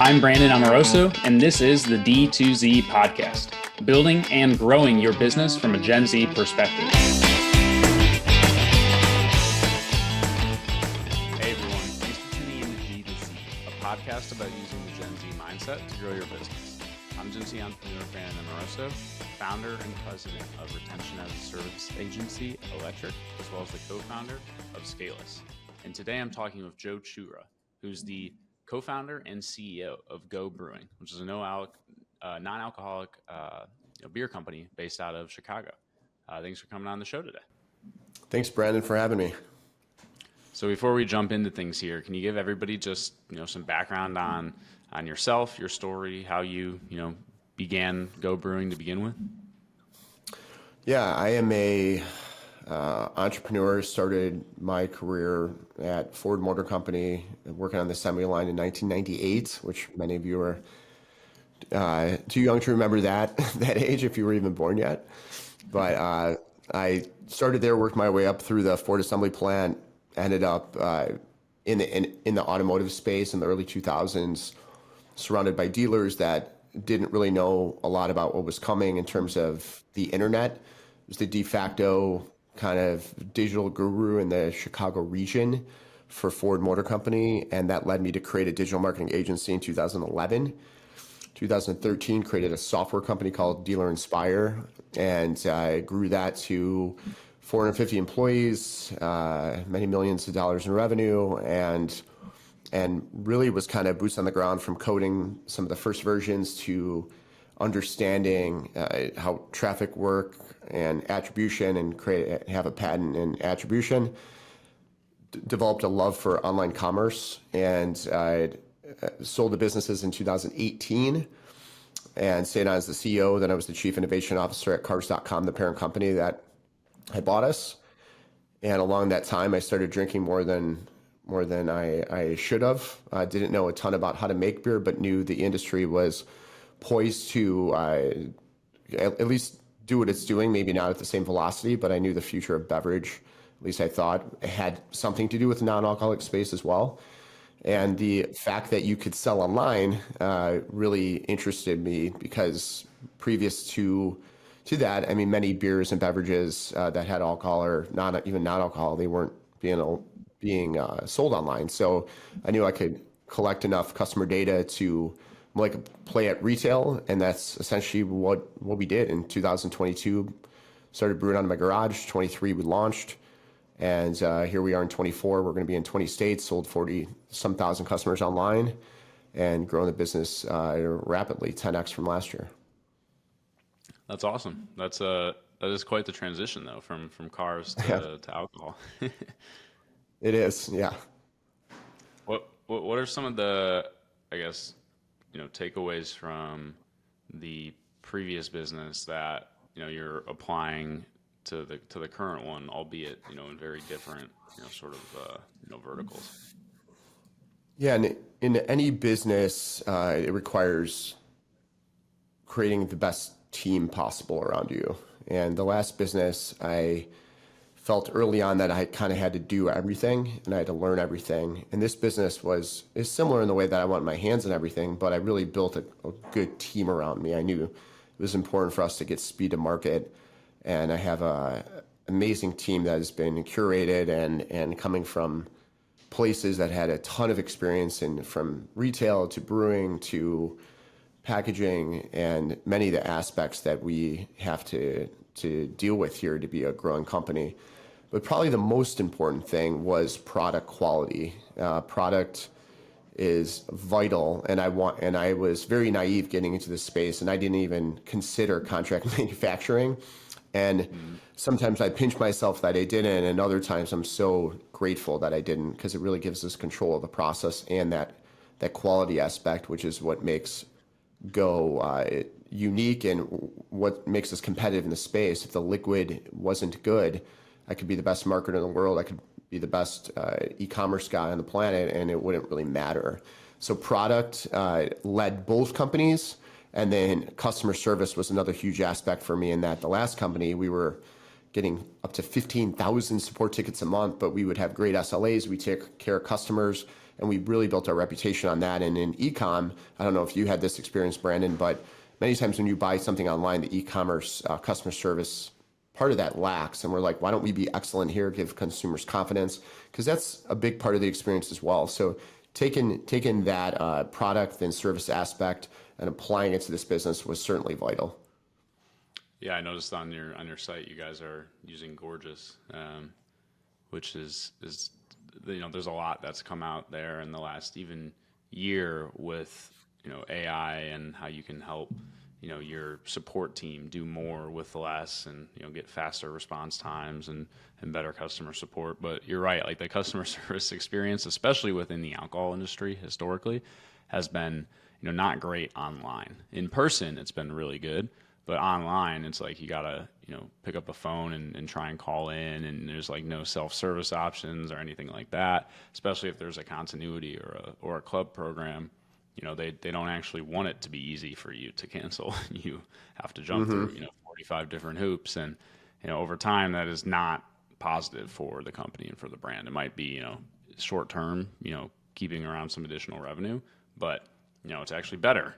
I'm Brandon Amoroso, and this is the D2Z podcast, building and growing your business from a Gen Z perspective. Hey everyone, thanks for tuning in to D2Z, a podcast about using the Gen Z mindset to grow your business. I'm Gen Z entrepreneur Brandon Amoroso, founder and president of Retention as a Service agency, Electric, as well as the co-founder of Scaleless. And today I'm talking with Joe Chura, who's the co-founder and CEO of Go Brewing, which is a non-alcoholic beer company based out of Chicago. Thanks for coming on the show today. Thanks, Brandon, for having me. So before we jump into things here, can you give everybody just some background on yourself, your story, how you began Go Brewing to begin with? Yeah, I am a entrepreneur. Started my career at Ford Motor Company, working on the assembly line in 1998, which many of you are too young to remember that age if you were even born yet. But I started there, worked my way up through the Ford assembly plant, ended up in the automotive space in the early 2000s, surrounded by dealers that didn't really know a lot about what was coming in terms of the internet. It was the de facto kind of digital guru in the Chicago region for Ford Motor Company, and that led me to create a digital marketing agency in 2011. 2013, created a software company called Dealer Inspire, and I grew that to 450 employees, many millions of dollars in revenue, and really was kind of boots on the ground from coding some of the first versions to understanding how traffic work and attribution, and have a patent in attribution. Developed a love for online commerce, and I sold the businesses in 2018 and stayed on as the CEO. Then I was the chief innovation officer at Cars.com, the parent company that had bought us. And along that time, I started drinking more than I should have. I didn't know a ton about how to make beer, but knew the industry was poised to at least do what it's doing, maybe not at the same velocity, but I knew the future of beverage, at least I thought, it had something to do with the non-alcoholic space as well. And the fact that you could sell online really interested me, because previous to that, I mean, many beers and beverages that had alcohol or not even non-alcohol, they weren't being sold online. So I knew I could collect enough customer data to play at retail, and that's essentially what we did in 2022. Started brewing out of my garage. 23 we launched, and here we are in 24. We're going to be in 20 states, sold 40-some thousand customers online, and growing the business rapidly, 10x from last year. That's awesome. That is quite the transition though, from cars to alcohol. It is, yeah. What are some of the, I guess, takeaways from the previous business that you're applying to the current one, albeit in very different verticals? Yeah, and in any business, it requires creating the best team possible around you. And the last business, I felt early on that I kind of had to do everything and I had to learn everything. And this business is similar in the way that I want my hands on everything, but I really built a good team around me. I knew it was important for us to get speed to market, and I have an amazing team that has been curated and coming from places that had a ton of experience from retail to brewing to packaging and many of the aspects that we have to deal with here to be a growing company. But probably the most important thing was product quality. Product is vital, and I was very naive getting into this space, and I didn't even consider contract manufacturing. And sometimes I pinch myself that I didn't, and other times I'm so grateful that I didn't, because it really gives us control of the process and that quality aspect, which is what makes Go unique and what makes us competitive in the space. If the liquid wasn't good, I could be the best marketer in the world, I could be the best e-commerce guy on the planet, and it wouldn't really matter. So product led both companies, and then customer service was another huge aspect for me, in that the last company, we were getting up to 15,000 support tickets a month, but we would have great SLAs. We take care of customers, And we really built our reputation on that. And in e-com, I don't know if you had this experience, Brandon, but many times when you buy something online, the e-commerce customer service part of that lacks. And we're like, why don't we be excellent here, give consumers confidence? Because that's a big part of the experience as well. So taking that product and service aspect and applying it to this business was certainly vital. Yeah, I noticed on your site you guys are using Gorgeous, which is there's a lot that's come out there in the last even year with AI and how you can help your support team do more with less and get faster response times and better customer support. But you're right, like the customer service experience, especially within the alcohol industry historically, has been not great online. In person it's been really good, but online it's like you gotta pick up the phone and try and call in, and there's like no self-service options or anything like that, especially if there's a continuity or a club program. They don't actually want it to be easy for you to cancel. You have to jump through 45 different hoops, and over time that is not positive for the company and for the brand. It might be short term, keeping around some additional revenue, but it's actually better.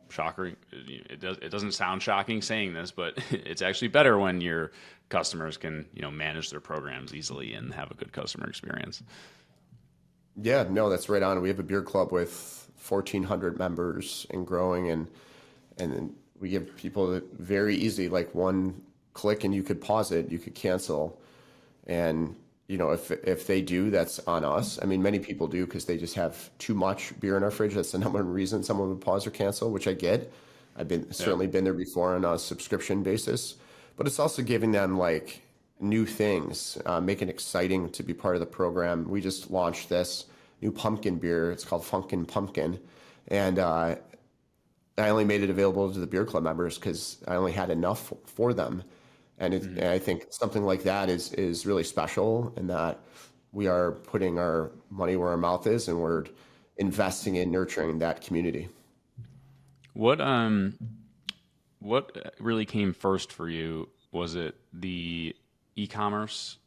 Shocker. It doesn't sound shocking saying this, but it's actually better when your customers can manage their programs easily and have a good customer experience. Yeah, no, that's right on. We have a beer club with 1,400 members and growing, and then we give people it very easy, like one click and you could pause it, you could cancel. And if they do, that's on us. I mean, many people do because they just have too much beer in our fridge. That's the number one reason someone would pause or cancel, which I get. Certainly been there before on a subscription basis, but it's also giving them like new things, make it exciting to be part of the program. We just launched this new pumpkin beer. It's called Funkin' Pumpkin. And I only made it available to the beer club members because I only had enough for them. And I think something like that is really special, in that we are putting our money where our mouth is, and we're investing in nurturing that community. What really came first for you? Was it the e-commerce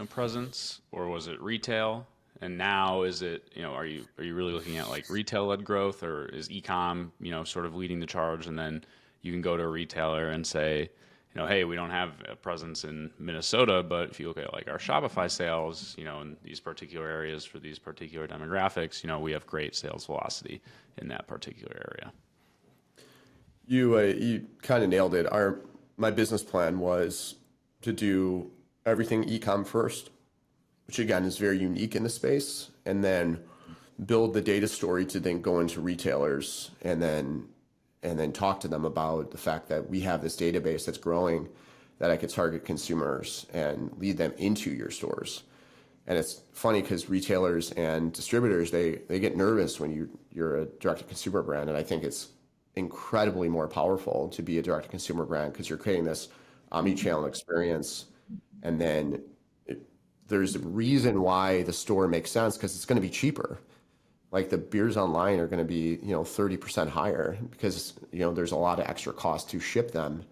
presence, or was it retail? And now is it are you really looking at like retail-led growth, or is e-com sort of leading the charge, and then you can go to a retailer and say, hey, we don't have a presence in Minnesota, but if you look at like our Shopify sales, in these particular areas for these particular demographics, we have great sales velocity in that particular area. You kind of nailed it. My business plan was to do everything e-com first, which again is very unique in the space, and then build the data story to then go into retailers and then talk to them about the fact that we have this database that's growing, that I could target consumers and lead them into your stores. And it's funny because retailers and distributors, they get nervous when you're a direct-to-consumer brand, and I think it's incredibly more powerful to be a direct-to-consumer brand because you're creating this omni-channel experience. And then there's a reason why the store makes sense, because it's going to be cheaper. Like the beers online are going to be 30% higher because there's a lot of extra cost to ship them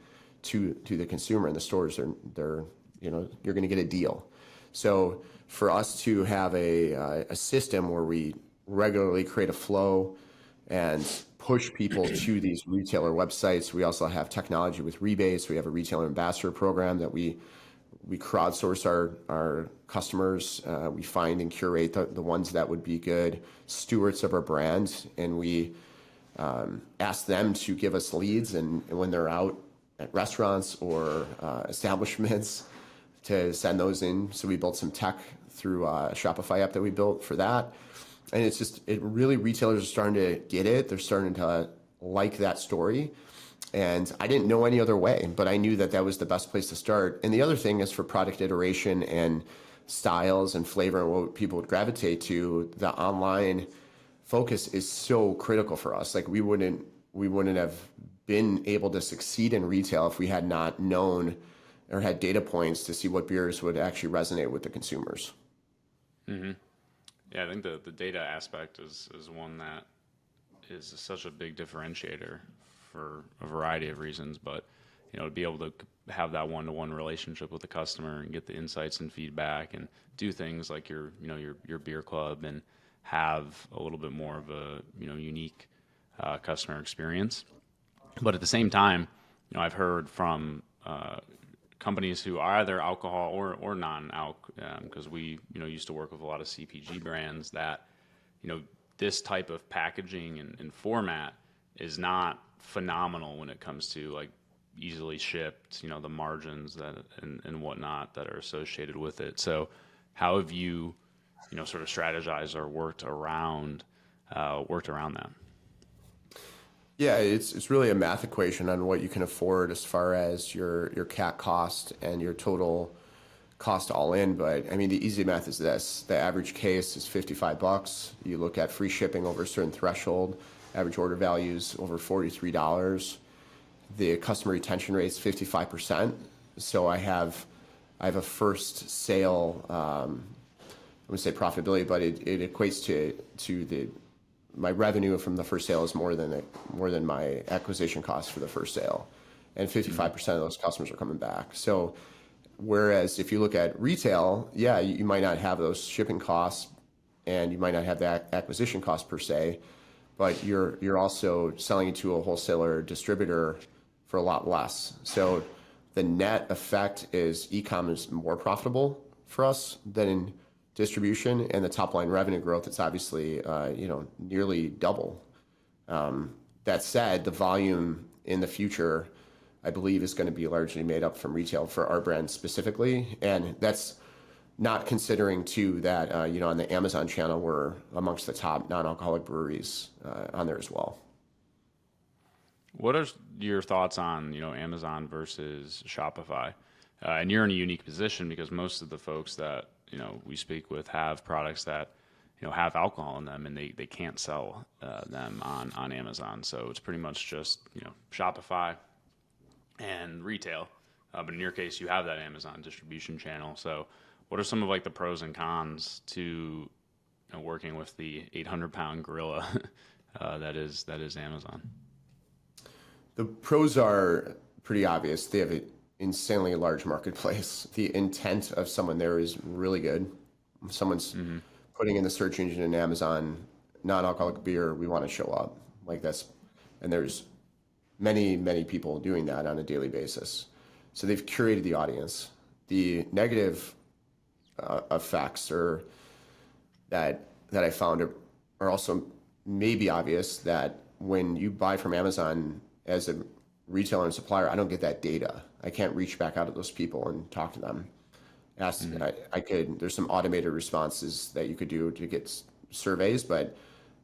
to the consumer. In the stores, they're you're going to get a deal. So for us to have a system where we regularly create a flow and push people to these retailer websites. We also have technology with rebates. We have a retailer ambassador program that we crowdsource our customers. We find and curate the ones that would be good stewards of our brand, and we ask them to give us leads, and when they're out at restaurants or establishments, to send those in. So we built some tech through a Shopify app that we built for that. And it really, retailers are starting to get it. They're starting to like that story. And I didn't know any other way, but I knew that was the best place to start. And the other thing is, for product iteration and styles and flavor and what people would gravitate to, the online focus is so critical for us. Like we wouldn't have been able to succeed in retail if we had not known or had data points to see what beers would actually resonate with the consumers. Mm-hmm. Yeah, I think the data aspect is one that is such a big differentiator for a variety of reasons, but to be able to have that one-to-one relationship with the customer and get the insights and feedback and do things like your beer club and have a little bit more of a, unique customer experience. But at the same time, I've heard from companies who are either alcohol or non-alc, because we, used to work with a lot of CPG brands that, this type of packaging and format is not phenomenal when it comes to like easily shipped, the margins that and whatnot that are associated with it. So how have you, sort of strategized or worked around that? Yeah, it's really a math equation on what you can afford as far as your CAC cost and your total cost all in. But I mean, the easy math is this: the average case is $55. You look at free shipping over a certain threshold, average order values over $43. The customer retention rate is 55%. So I have a first sale. I wouldn't say profitability, but it equates to my revenue from the first sale is more than my acquisition cost for the first sale, and 55% of those customers are coming back. So whereas if you look at retail, yeah, you might not have those shipping costs, and you might not have that acquisition cost per se, but you're also selling it to a wholesaler or distributor for a lot less. So the net effect is e-com is more profitable for us than in distribution, and the top line revenue growth is obviously nearly double. That said, the volume in the future, I believe, is going to be largely made up from retail for our brand specifically, and that's not considering too that on the Amazon channel we're amongst the top non-alcoholic breweries on there as well. What are your thoughts on, Amazon versus Shopify? And you're in a unique position because most of the folks that, we speak with have products that, have alcohol in them, and they can't sell them on Amazon. So it's pretty much just, Shopify and retail. But in your case, you have that Amazon distribution channel. So what are some of like the pros and cons to working with the 800-pound gorilla that is Amazon? The pros are pretty obvious. They have an insanely large marketplace. The intent of someone there is really good. If someone's putting in the search engine in Amazon, non-alcoholic beer, we want to show up. Like that's, and there's many, many people doing that on a daily basis. So they've curated the audience. The negative effects or that I found are also maybe obvious, that when you buy from Amazon as a retailer and supplier, I don't get that data. I can't reach back out to those people and talk to them. I could, there's some automated responses that you could do to get surveys, but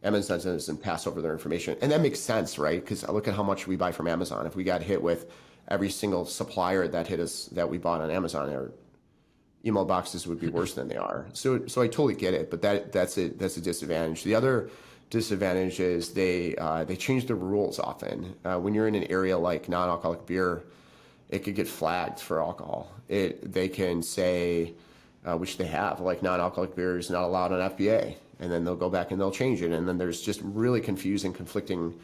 Amazon doesn't pass over their information. And that makes sense, right? Because look at how much we buy from Amazon. If we got hit with every single supplier that hit us that we bought on Amazon, our email boxes would be worse than they are. So I totally get it, but that's a disadvantage. The other disadvantage is they change the rules often. When you're in an area like non-alcoholic beer, it could get flagged for alcohol. They can say, which they have, like non-alcoholic beer is not allowed on FBA, and then they'll go back and they'll change it. And then there's just really confusing, conflicting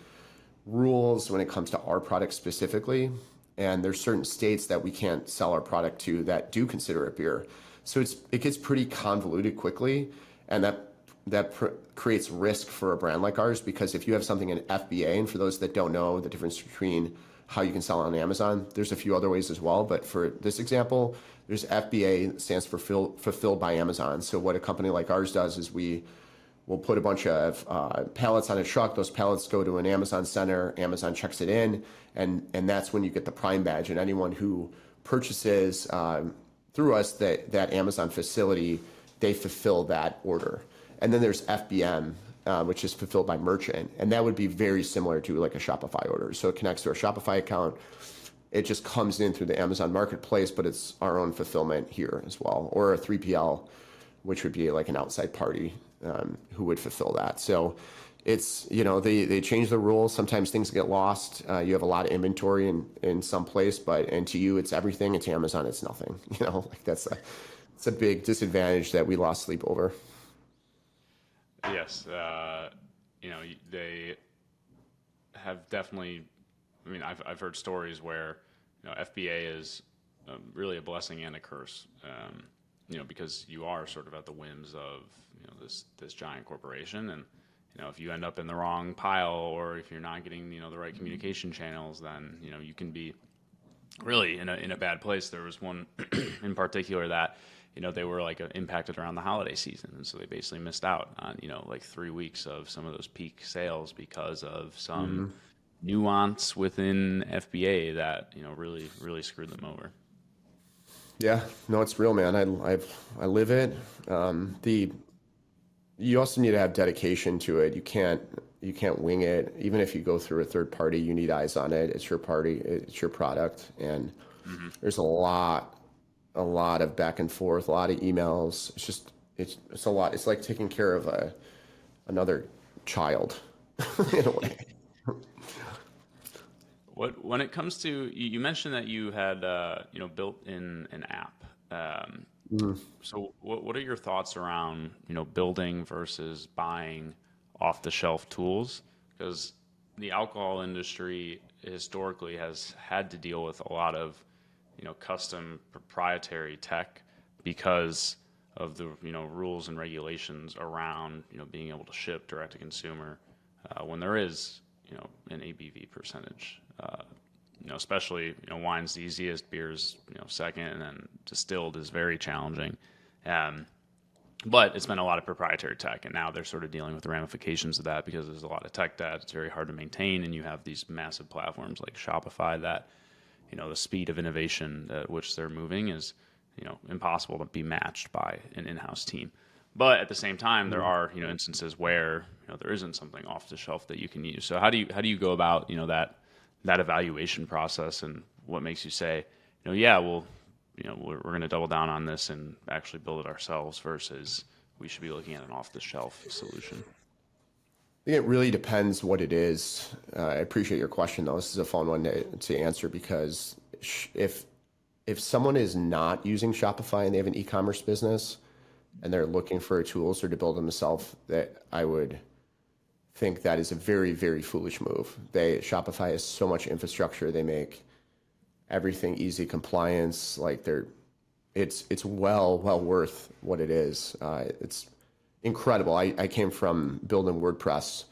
rules when it comes to our product specifically. And there's certain states that we can't sell our product to that do consider it beer. So it gets pretty convoluted quickly, and that creates risk for a brand like ours, because if you have something in FBA, and for those that don't know the difference between how you can sell on Amazon, there's a few other ways as well. But for this example, there's FBA, stands for Fulfilled by Amazon. So what a company like ours does is we'll put a bunch of pallets on a truck. Those pallets go to an Amazon center. Amazon checks it in, and that's when you get the Prime badge. And anyone who purchases through us that Amazon facility, they fulfill that order. And then there's FBM, which is fulfilled by merchant, and that would be very similar to like a Shopify order. So it connects to our Shopify account. It just comes in through the Amazon marketplace, but it's our own fulfillment here as well, or a 3PL, which would be like an outside party who would fulfill that. So it's, they change the rules. Sometimes things get lost. You have a lot of inventory in some place, and to you it's everything. And to Amazon it's nothing. Like it's a big disadvantage that we lost sleep over. Yes, they have definitely. I mean, I've heard stories where FBA is really a blessing and a curse. because you are sort of at the whims of, this giant corporation. And, if you end up in the wrong pile, or if you're not getting, the right communication channels, then, you can be really in a bad place. There was one in particular that, they were like impacted around the holiday season. And so they basically missed out on, like 3 weeks of some of those peak sales because of some nuance within FBA that, really, really screwed them over. Yeah, no, it's real, man. I live it. You also need to have dedication to it. You can't wing it. Even if you go through a third party, you need eyes on it. It's your party, it's your product. And there's a lot of back and forth, a lot of emails. It's a lot. It's like taking care of another child in a way. When it comes to, you mentioned that you had built in an app. So what are your thoughts around building versus buying off the shelf tools? Because the alcohol industry historically has had to deal with a lot of custom proprietary tech because of the rules and regulations around being able to ship direct to consumer when there is an ABV percentage. Especially wine's the easiest, beer's second, and then distilled is very challenging. But it's been a lot of proprietary tech, and now they're sort of dealing with the ramifications of that because there's a lot of tech debt. It's very hard to maintain, and you have these massive platforms like Shopify that the speed of innovation at which they're moving is impossible to be matched by an in-house team. But at the same time, there are instances where there isn't something off the shelf that you can use. So how do you go about that evaluation process, and what makes you say, yeah, well, we're going to double down on this and actually build it ourselves versus we should be looking at an off-the-shelf solution? I think it really depends what it is. I appreciate your question, though. This is a fun one to answer because if someone is not using Shopify and they have an e-commerce business and they're looking for tools or to build themselves, that I would think that is a very, very foolish move. Shopify has so much infrastructure. They make everything easy compliance. Like it's well worth what it is. It's incredible. I came from building WordPress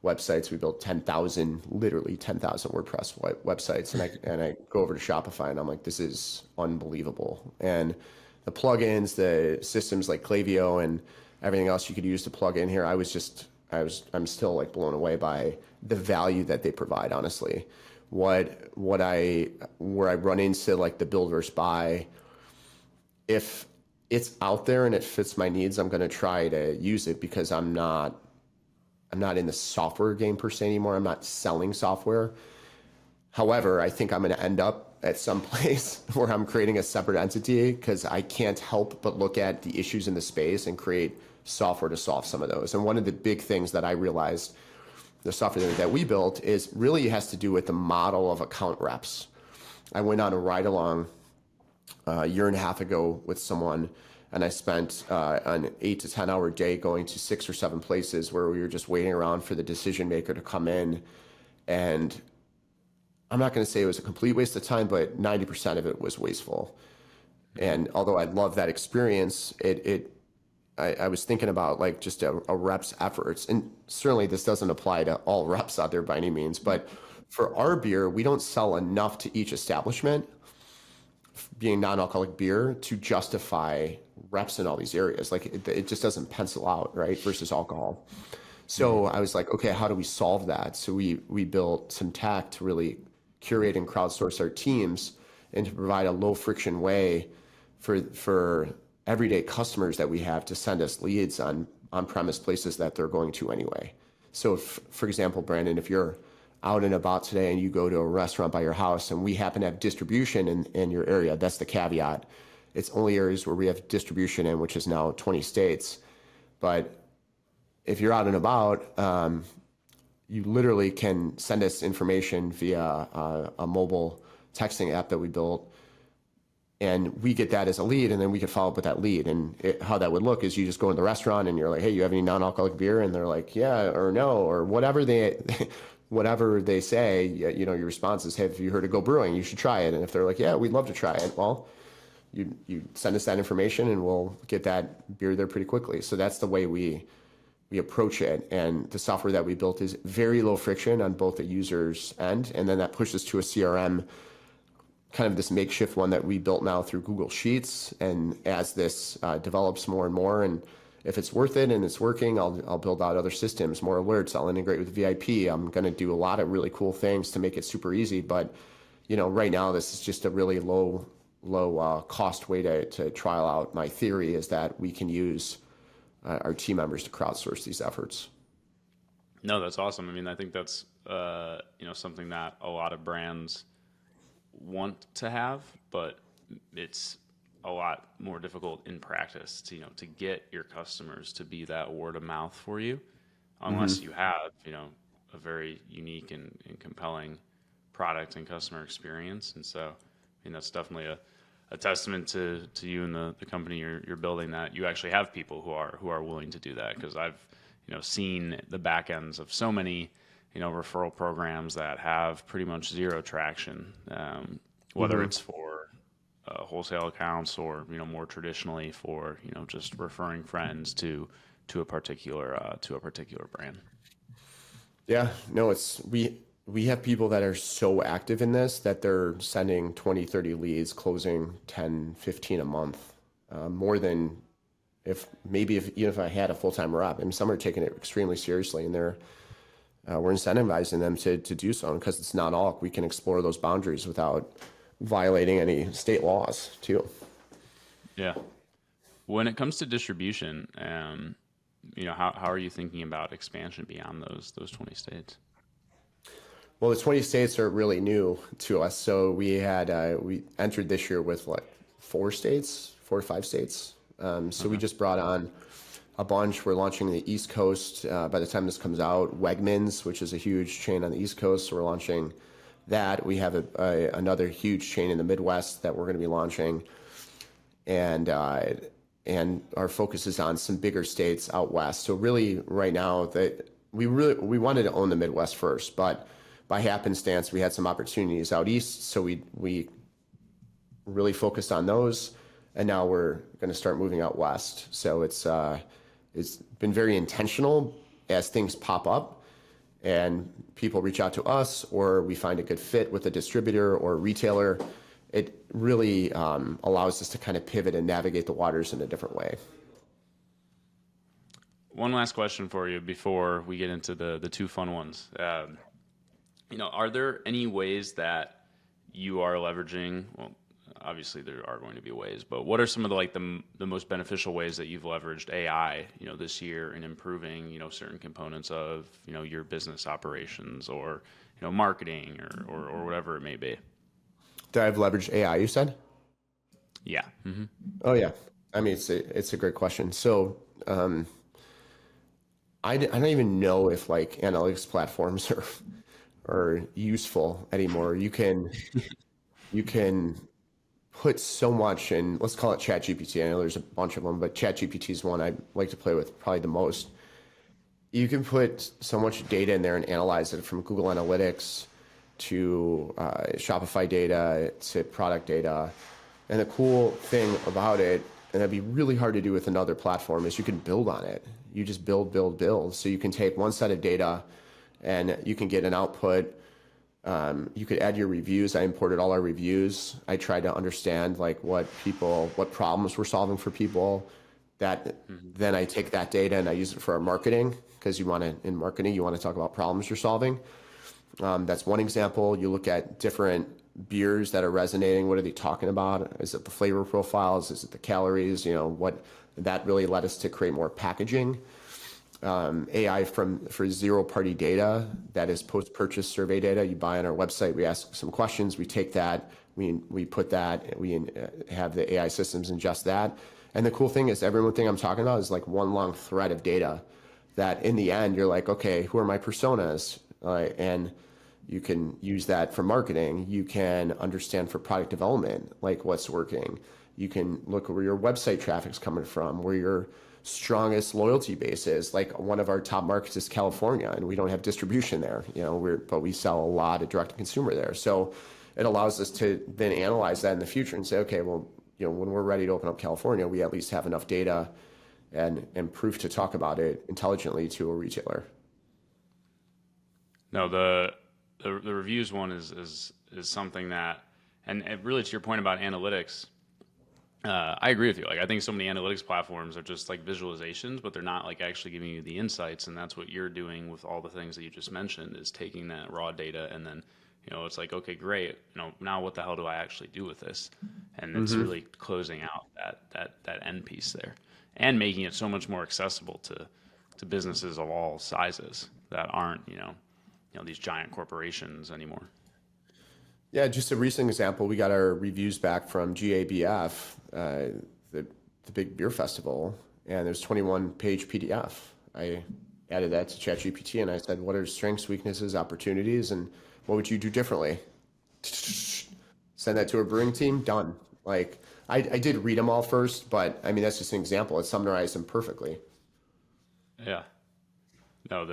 websites. We built literally 10,000 WordPress websites. And I go over to Shopify and I'm like, this is unbelievable. And the plugins, the systems like Klaviyo and everything else you could use to plug in here, I'm still like blown away by the value that they provide, honestly. Where I run into like the build versus buy, if it's out there and it fits my needs, I'm going to try to use it because I'm not in the software game per se anymore. I'm not selling software. However, I think I'm going to end up at some place where I'm creating a separate entity because I can't help but look at the issues in the space and create software to solve some of those. And one of the big things that I realized the software that we built is really has to do with the model of account reps. I went on a ride along a year and a half ago with someone, and I spent an 8 to 10 hour day going to 6 or 7 places where we were just waiting around for the decision maker to come in. And I'm not going to say it was a complete waste of time, but 90% of it was wasteful. And although I love that experience, I was thinking about like just a rep's efforts. And certainly this doesn't apply to all reps out there by any means, but for our beer, we don't sell enough to each establishment, being non-alcoholic beer, to justify reps in all these areas. Like it just doesn't pencil out, right? Versus alcohol. So I was like, okay, how do we solve that? So we built some tech to really curate and crowdsource our teams and to provide a low friction way for everyday customers that we have to send us leads on on-premise places that they're going to anyway. So for example, Brandon, if you're out and about today and you go to a restaurant by your house and we happen to have distribution in your area, that's the caveat. It's only areas where we have distribution in, which is now 20 states. But if you're out and about, you literally can send us information via a mobile texting app that we built. And we get that as a lead, and then we can follow up with that lead. And how that would look is you just go in the restaurant and you're like, hey, you have any non-alcoholic beer? And they're like, yeah, or no, or whatever they say, your response is, hey, have you heard of Brewing? You should try it. And if they're like, yeah, we'd love to try it. Well, You send us that information and we'll get that beer there pretty quickly. So that's the way we approach it. And the software that we built is very low friction on both the user's end. And then that pushes to a CRM, kind of this makeshift one that we built now through Google Sheets. And as this develops more and more, and if it's worth it and it's working, I'll build out other systems, more alerts. I'll integrate with VIP. I'm going to do a lot of really cool things to make it super easy. But right now this is just a really low cost way to trial out. My theory is that we can use our team members to crowdsource these efforts. No, that's awesome. I mean, I think that's something that a lot of brands want to have, but it's a lot more difficult in practice to get your customers to be that word of mouth for you, unless you have a very unique and compelling product and customer experience. And so, that's definitely a testament to you and the company you're building, that you actually have people who are willing to do that. Because I've seen the back ends of so many referral programs that have pretty much zero traction, whether it's for wholesale accounts or more traditionally for just referring friends to a particular brand. Yeah, no, we have people that are so active in this that they're sending 20, 30 leads, closing 10, 15 a month, more than even if I had a full-time rep. And some are taking it extremely seriously, and we're incentivizing them to do so, because it's not all. We can explore those boundaries without violating any state laws too. Yeah. When it comes to distribution, how are you thinking about expansion beyond those 20 states? Well, the 20 states are really new to us. So we entered this year with 4 or 5 states. So we just brought on a bunch. We're launching the East Coast. By the time this comes out, Wegmans, which is a huge chain on the East Coast, so we're launching that. We have another huge chain in the Midwest that we're going to be launching, and our focus is on some bigger states out west. So really, right now, that we wanted to own the Midwest first, but by happenstance, we had some opportunities out east, so we really focused on those, and now we're going to start moving out west. So it's been very intentional. As things pop up and people reach out to us, or we find a good fit with a distributor or a retailer, it really allows us to kind of pivot and navigate the waters in a different way. One last question for you before we get into the 2 fun ones. Are there any ways that you are leveraging? Well, obviously there are going to be ways, but what are some of the most beneficial ways that you've leveraged AI, this year in improving, certain components of, your business operations or, marketing or whatever it may be? Do I've leveraged AI, you said? Yeah. Mm-hmm. Oh yeah. I mean, it's a great question. So, I don't even know if analytics platforms are useful anymore. You can put so much in, let's call it ChatGPT. I know there's a bunch of them, but ChatGPT is one I like to play with probably the most. You can put so much data in there and analyze it, from Google Analytics to Shopify data to product data. And the cool thing about it, and that'd be really hard to do with another platform, is you can build on it. You just build. So you can take one set of data and you can get an output. You could add your reviews. I imported all our reviews. I tried to understand what problems we're solving for people. Then I take that data and I use it for our marketing, because in marketing, you want to talk about problems you're solving. That's one example. You look at different beers that are resonating. What are they talking about? Is it the flavor profiles? Is it the calories? What that really led us to create more packaging. AI for zero-party data, that is post-purchase survey data. You buy on our website, we ask some questions, we take that, we put that, we have the AI systems ingest that. And the cool thing is, everything I'm talking about is like one long thread of data that in the end, you're like, okay, who are my personas? And you can use that for marketing. You can understand for product development, what's working. You can look at where your website traffic's coming from, where your strongest loyalty base is. One of our top markets is California, and we don't have distribution there, but we sell a lot of direct to consumer there. So it allows us to then analyze that in the future and say, okay, well, when we're ready to open up California, we at least have enough data and proof to talk about it intelligently to a retailer. No, the reviews one is something that, and really to your point about analytics, I agree with you. Like, I think so many analytics platforms are just like visualizations, but they're not like actually giving you the insights. And that's what you're doing with all the things that you just mentioned, is taking that raw data and then, it's like, okay, great. Now what the hell do I actually do with this? And it's Hmm. really closing out that end piece there and making it so much more accessible to businesses of all sizes that aren't, these giant corporations anymore. Yeah, just a recent example, we got our reviews back from GABF, the the big beer festival, and there's 21-page PDF. I added that to ChatGPT and I said, what are strengths, weaknesses, opportunities, and what would you do differently? Send that to a brewing team, done. Like I did read them all first, but I mean that's just an example. It summarized them perfectly. Yeah. No,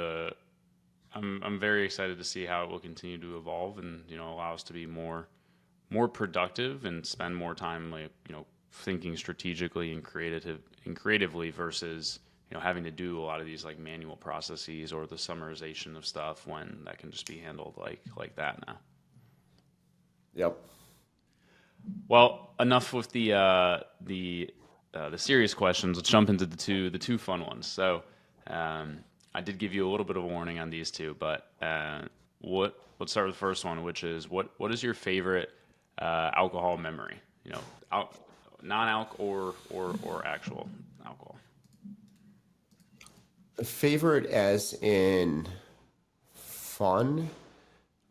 I'm very excited to see how it will continue to evolve and allow us to be more productive and spend more time like thinking strategically and creatively versus having to do a lot of these like manual processes or the summarization of stuff when that can just be handled like that now. Yep. Well, enough with the serious questions. Let's jump into the two fun ones. So, I did give you a little bit of a warning on these two, but let's start with the first one, which is what is your favorite alcohol memory? Al- non-alc or actual alcohol. Favorite as in fun,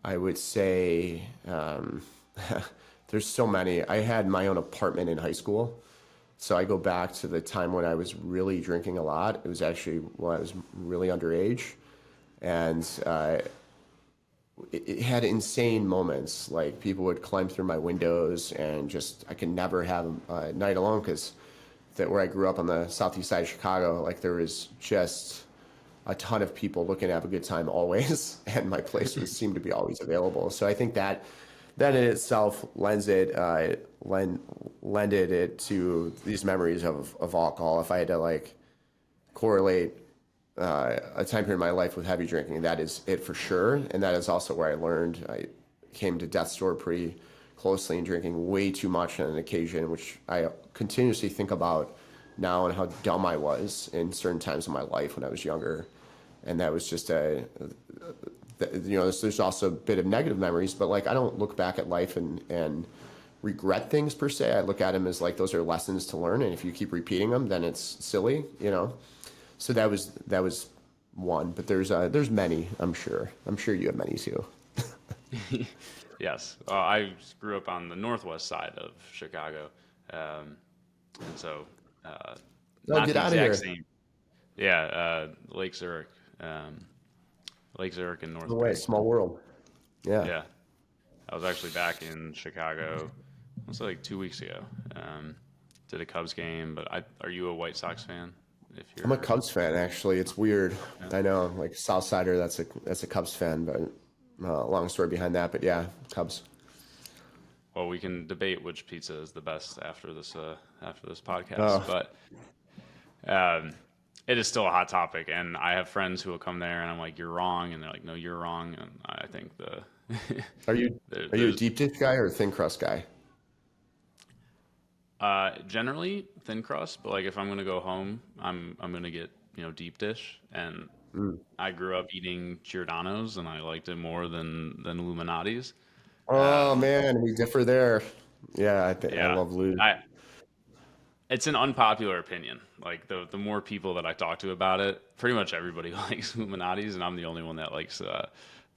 I would say there's so many. I had my own apartment in high school. So I go back to the time when I was really drinking a lot. It was actually when I was really underage. And it had insane moments. Like people would climb through my windows and just, I could never have a night alone because that where I grew up on the southeast side of Chicago, like there was just a ton of people looking to have a good time always, and my place was seemed to be always available. So I think that in itself lended it to these memories of alcohol. If I had to like correlate a time period in my life with heavy drinking, that is it for sure, and that is also where I learned. I came to death's door pretty closely and drinking way too much on an occasion, which I continuously think about now and how dumb I was in certain times of my life when I was younger. And that was just there's also a bit of negative memories, but like I don't look back at life and regret things per se. I look at them as like those are lessons to learn, and if you keep repeating them, then it's silly. So that was one, but there's many. I'm sure you have many too. Yes, I grew up on the northwest side of Chicago, um, and so uh, No, not get the out of exact here. same. Yeah, Lake Zurich, um, Lake Zurich and No way, Northbury. small world. Yeah. Yeah, I was actually back in Chicago. It was like 2 weeks ago. Um, did a Cubs game, but are you a White Sox fan? If I'm a you're, Cubs fan, actually. It's weird. yeah. I know, like Southsider, that's a Cubs fan, but long story behind that. But yeah, Cubs. Well, we can debate which pizza is the best after this podcast, Oh, but um, it is still a hot topic, and I have friends who will come there, and I'm like, "You're wrong," and they're like, "No, you're wrong," and I think are you are you a there's deep dish guy or a thin crust guy? generally thin crust, but like if I'm gonna go home, I'm gonna get deep dish, and Mm. I grew up eating Giordano's, and I liked it more than Illuminati's. Oh Um, man, we differ there. Yeah, I think I yeah, love Lou. I it's an unpopular opinion. Like the more people that I talk to about it, pretty much everybody likes Illuminati's, and I'm the only one that likes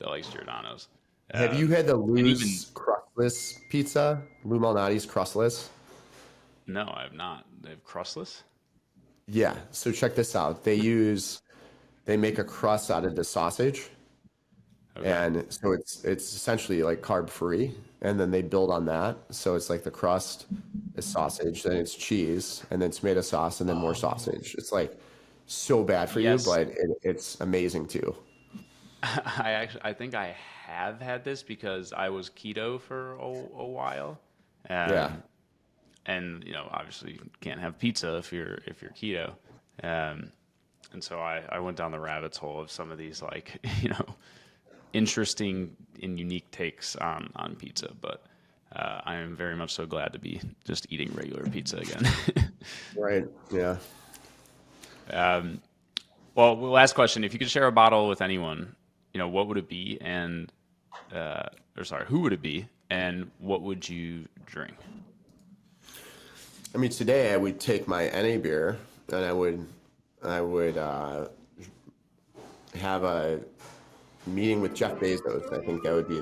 Giordano's. Have you had the And even Lou's crustless pizza? Lou Malnati's crustless? no, I have not. They have crustless. Yeah. So check this out. They make a crust out of the sausage, Okay. and so it's essentially like carb free, and then they build on that. So it's like the crust is sausage, then it's cheese, and then tomato sauce, and then more Oh, sausage. It's like so bad for you, yes. but it's amazing too. I think I have had this because I was keto for a while. Yeah. Um, and obviously you can't have pizza if you're keto. And so I went down the rabbit's hole of some of these like interesting and unique takes on pizza, but I am very much so glad to be just eating regular pizza again. Right. Yeah. Well, last question: if you could share a bottle with anyone, what would it be, and or sorry, who would it be, and what would you drink? I mean, today I would take my NA beer and I would have a meeting with Jeff Bezos. I think that would be